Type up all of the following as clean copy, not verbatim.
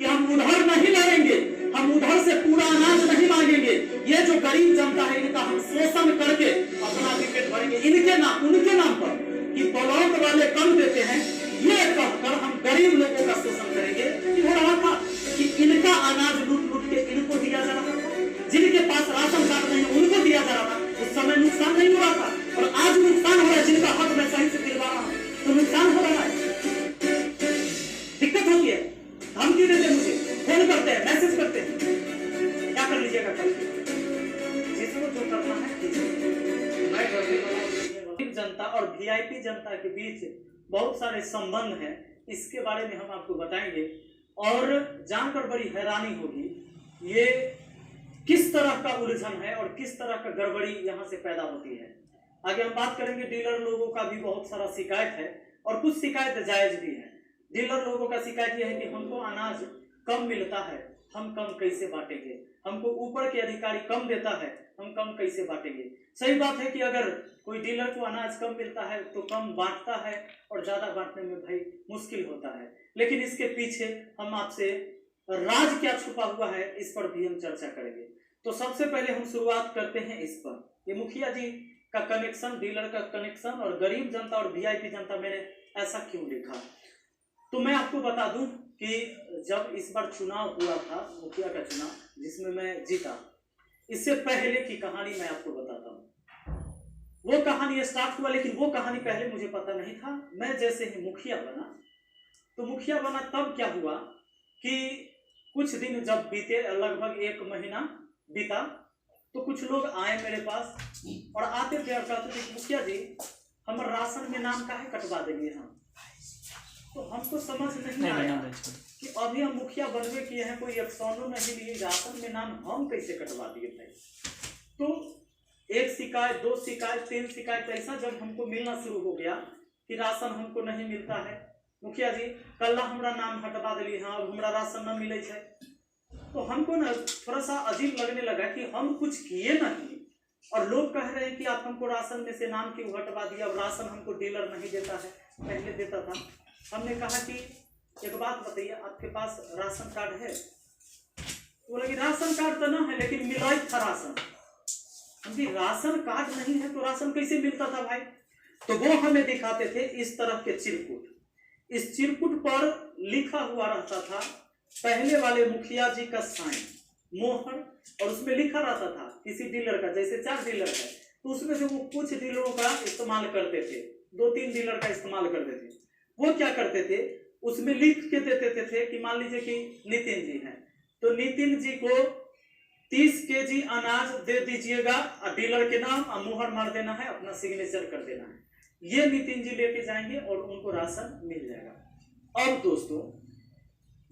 कि हम उधार नहीं लड़ेंगे, हम उधार से पूरा अनाज नहीं मांगेंगे। ये जो गरीब जनता है इनका हम शोषण करके अपना विकेट भरेंगे इनके नाम उनके नाम पर कि ब्लॉक वाले कम देते हैं, ये कहकर हम गरीब लोगों का शोषण करेंगे। हो रहा था कि इनका अनाज लूट लूट के इनको दिया जा रहा था, जिनके पास राशन कार्ड नहीं उनको दिया जा रहा था। उस समय नुकसान नहीं हो रहा था और आज नुकसान हो रहा है। जिनका हक मैं सही से दिलवा रहा हूं तो नुकसान हो रहा है, दिक्कत होती है। धमकी देते मुझे, फोन करते हैं, मैसेज करते हैं, क्या कर लीजिएगा कल जिसको जो करना है। गरीब जनता और वीआईपी जनता के बीच बहुत सारे संबंध हैं, इसके बारे में हम आपको बताएंगे और जानकर बड़ी हैरानी होगी ये किस तरह का उलझन है और किस तरह का गड़बड़ी यहाँ से पैदा होती है। आगे हम बात करेंगे। डीलर लोगों का भी बहुत सारा शिकायत है और कुछ शिकायत जायज भी है। डीलर लोगों का शिकायत यह है कि हमको अनाज कम मिलता है, हम कम कैसे बांटेंगे, हमको ऊपर के अधिकारी कम देता है, हम कम कैसे बांटेंगे। सही बात है कि अगर कोई डीलर को अनाज कम मिलता है तो कम बांटता है और ज्यादा बांटने में भाई मुश्किल होता है, लेकिन इसके पीछे हम आपसे राज क्या छुपा हुआ है इस पर भी हम चर्चा करेंगे। तो सबसे पहले हम शुरुआत करते हैं इस पर, ये मुखिया जी का कनेक्शन, डीलर का कनेक्शन और गरीब जनता और वीआईपी जनता, मैंने ऐसा क्यों लिखा। तो मैं आपको बता दूं कि जब इस बार चुनाव हुआ था, मुखिया का चुनाव जिसमें मैं जीता, इससे पहले की कहानी मैं आपको बताता हूँ। वो कहानी स्टार्ट हुआ, लेकिन वो कहानी पहले मुझे पता नहीं था। मैं जैसे ही मुखिया बना तो मुखिया बना तब क्या हुआ कि कुछ दिन जब बीते, लगभग 1 महीना बीता, तो कुछ लोग आए मेरे पास और आते थे और कहते थे मुखिया जी हम राशन में नाम काहे कटवा देंगे हम। तो हमको समझ नहीं आया कि अभी हम मुखिया बनवे किए हैं, कोई एक्शनो नहीं लिए, राशन में नाम हम कैसे कटवा दिए थे। तो 1 शिकायत, 2 शिकायत, 3 शिकायत, ऐसा जब हमको मिलना शुरू हो गया कि राशन हमको नहीं मिलता है, मुखिया जी कल हमरा नाम हटवा दिली है और हमरा राशन न मिले है, तो हमको ना थोड़ा सा अजीब लगने लगा कि हम कुछ किए नहीं और लोग कह रहे हैं कि आप हमको राशन में से नाम क्यों हटवा दिया और राशन हमको डीलर नहीं देता है, पहले देता था। हमने कहा कि एक बात बताइए, आपके पास राशन कार्ड है? बोला कि राशन कार्ड तो ना है लेकिन मिला था राशन। हम भी राशन कार्ड नहीं है तो राशन कैसे मिलता था भाई। तो वो हमें दिखाते थे इस तरह के चिरकुट, इस चिरकुट पर लिखा हुआ रहता था पहले वाले मुखिया जी का साइन, मोहर, और उसमें लिखा रहता था किसी डीलर का, जैसे 4 डीलर है तो उसमें से वो कुछ डीलरों का इस्तेमाल करते थे, 2-3 डीलर का इस्तेमाल करते थे। वो क्या करते थे, उसमें लिख के देते थे कि मान लीजिए कि नितिन जी हैं तो नितिन जी को 30 केजी अनाज दे दीजिएगा और डीलर के नाम और मुहर मार देना है, अपना सिग्नेचर कर देना है। ये नितिन जी लेके जाएंगे और उनको राशन मिल जाएगा। अब दोस्तों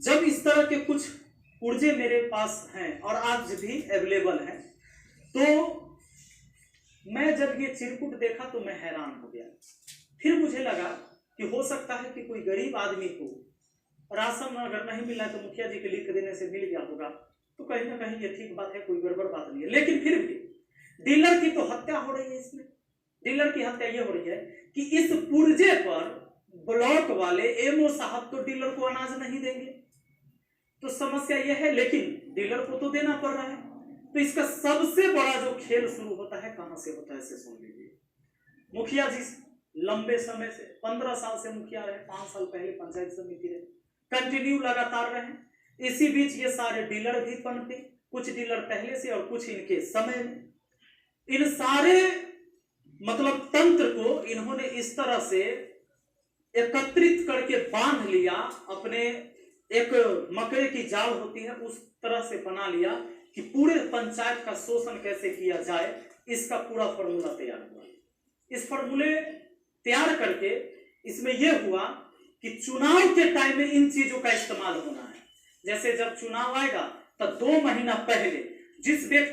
जब इस तरह के कुछ पुर्जे मेरे पास हैं और आज भी अवेलेबल हैं, तो मैं जब ये चिरकुट देखा तो मैं हैरान हो गया। फिर मुझे लगा कि हो सकता है कि कोई गरीब आदमी को राशन अगर नहीं मिला तो मुखिया जी के लिख देने से मिल गया होगा, तो कहीं ना कहीं ये ठीक बात है, कोई गड़बड़ बात नहीं है। लेकिन फिर भी डीलर की तो हत्या हो रही है इसमें। डीलर की हत्या ये हो रही है कि इस पुर्जे पर ब्लॉक वाले एमओ साहब तो डीलर को अनाज नहीं देंगे, तो समस्या यह है, लेकिन डीलर को तो देना पड़ रहा है। तो इसका सबसे बड़ा जो खेल शुरू होता है कहां से होता है इसे सुन लीजिए। मुखिया जी लंबे समय से 15 साल से मुखिया रहे, 5 साल पहले पंचायत समिति रहे, कंटिन्यू लगातार रहे। इसी बीच ये सारे डीलर भी पनपे, कुछ डीलर पहले से और कुछ इनके समय में। इन सारे मतलब तंत्र को इन्होंने इस तरह से एकत्रित करके बांध लिया, अपने एक मकड़े की जाल होती है उस तरह से बना लिया कि पूरे पंचायत का शोषण कैसे किया जाए, इसका पूरा फॉर्मूला तैयार हुआ। इस फॉर्मूले तैयार करके इसमें यह हुआ कि चुनाव के टाइम में इन चीजों का इस्तेमाल होना है। जैसे जब चुनाव आएगा तब 2 महीना पहले जिस व्यक्ति